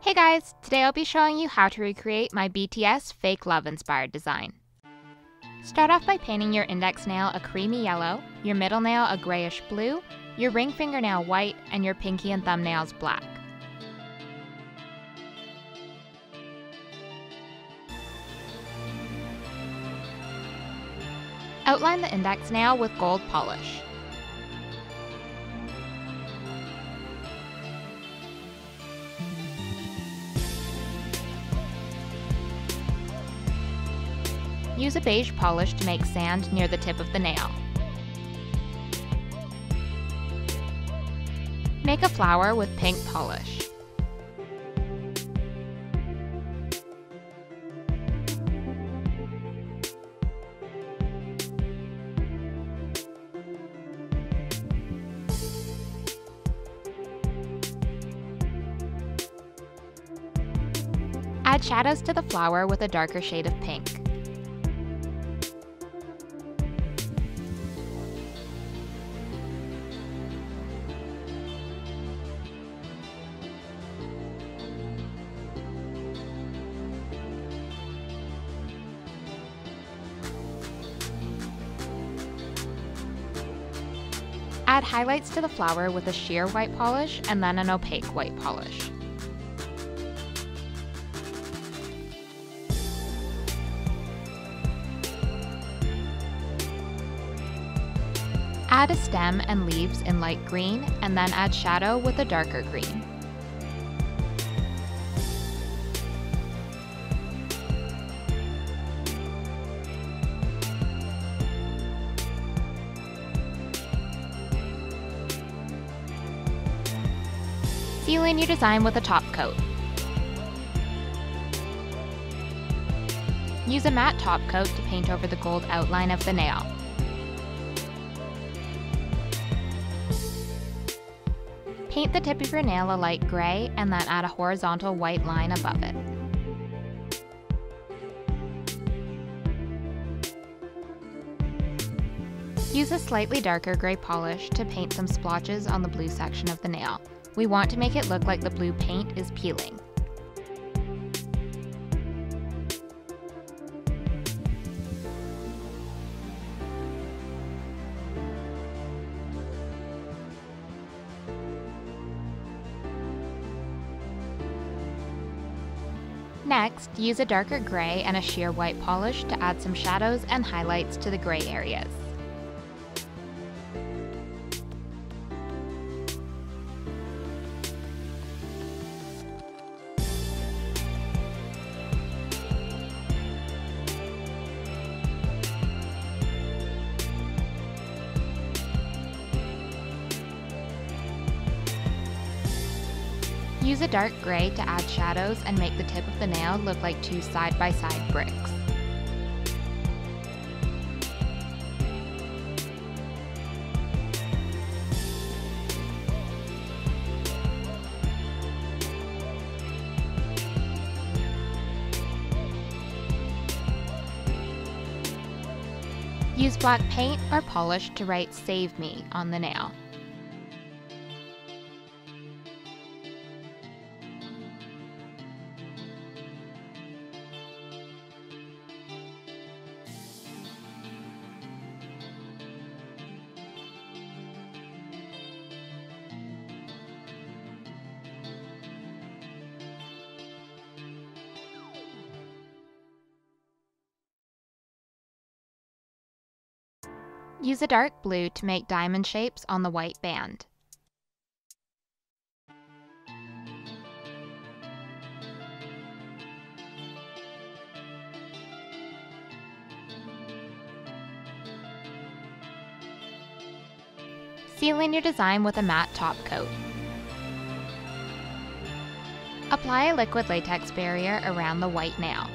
Hey guys, today I'll be showing you how to recreate my BTS Fake Love inspired design. Start off by painting your index nail a creamy yellow, your middle nail a grayish blue, your ring fingernail white, and your pinky and thumbnails black. Outline the index nail with gold polish. Use a beige polish to make sand near the tip of the nail. Make a flower with pink polish. Add shadows to the flower with a darker shade of pink. Add highlights to the flower with a sheer white polish and then an opaque white polish. Add a stem and leaves in light green and then add shadow with a darker green. Seal in your design with a top coat. Use a matte top coat to paint over the gold outline of the nail. Paint the tip of your nail a light gray and then add a horizontal white line above it. Use a slightly darker gray polish to paint some splotches on the blue section of the nail. We want to make it look like the blue paint is peeling. Next, use a darker gray and a sheer white polish to add some shadows and highlights to the gray areas. Use a dark gray to add shadows and make the tip of the nail look like two side-by-side bricks. Use black paint or polish to write "Save Me" on the nail. Use a dark blue to make diamond shapes on the white band. Seal in your design with a matte top coat. Apply a liquid latex barrier around the white nail.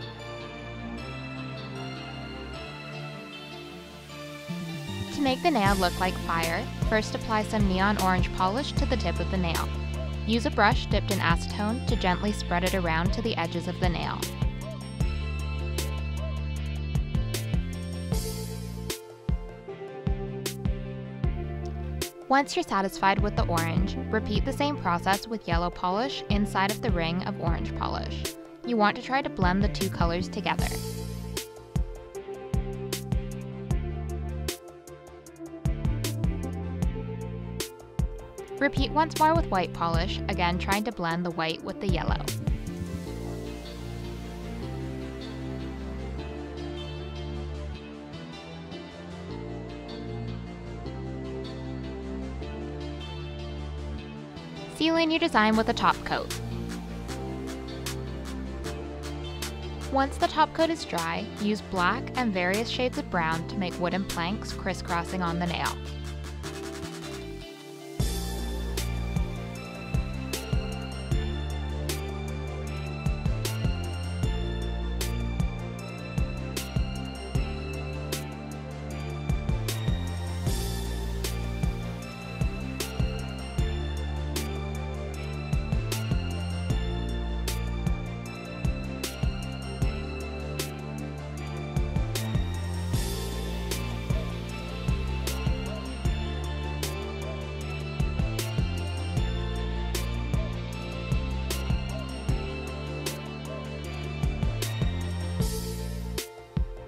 To make the nail look like fire, first apply some neon orange polish to the tip of the nail. Use a brush dipped in acetone to gently spread it around to the edges of the nail. Once you're satisfied with the orange, repeat the same process with yellow polish inside of the ring of orange polish. You want to try to blend the two colors together. Repeat once more with white polish, again trying to blend the white with the yellow. Sealing your design with a top coat. Once the top coat is dry, use black and various shades of brown to make wooden planks crisscrossing on the nail.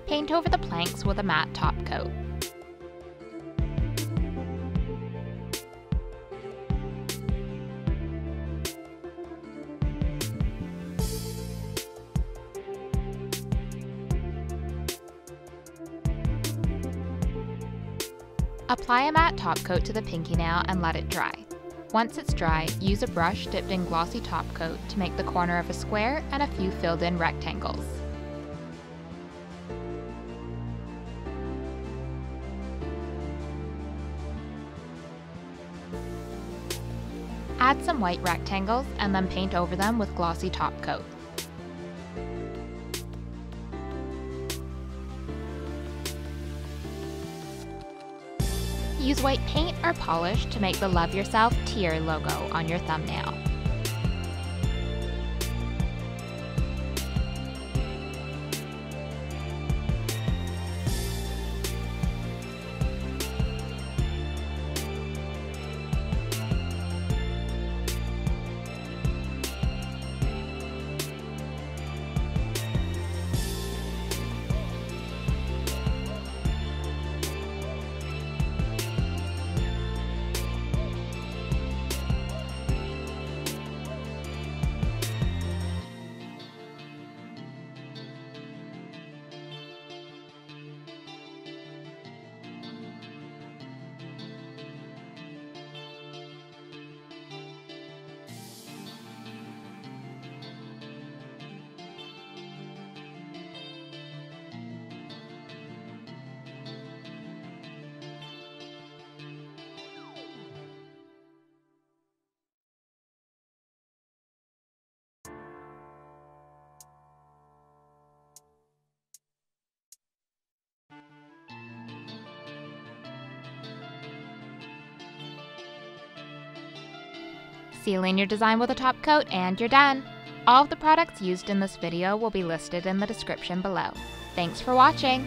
Paint over the planks with a matte top coat. Apply a matte top coat to the pinky nail and let it dry. Once it's dry, use a brush dipped in glossy top coat to make the corner of a square and a few filled in rectangles. Add some white rectangles and then paint over them with glossy top coat. Use white paint or polish to make the Love Yourself Tear logo on your thumbnail. Sealing your design with a top coat and you're done! All of the products used in this video will be listed in the description below. Thanks for watching!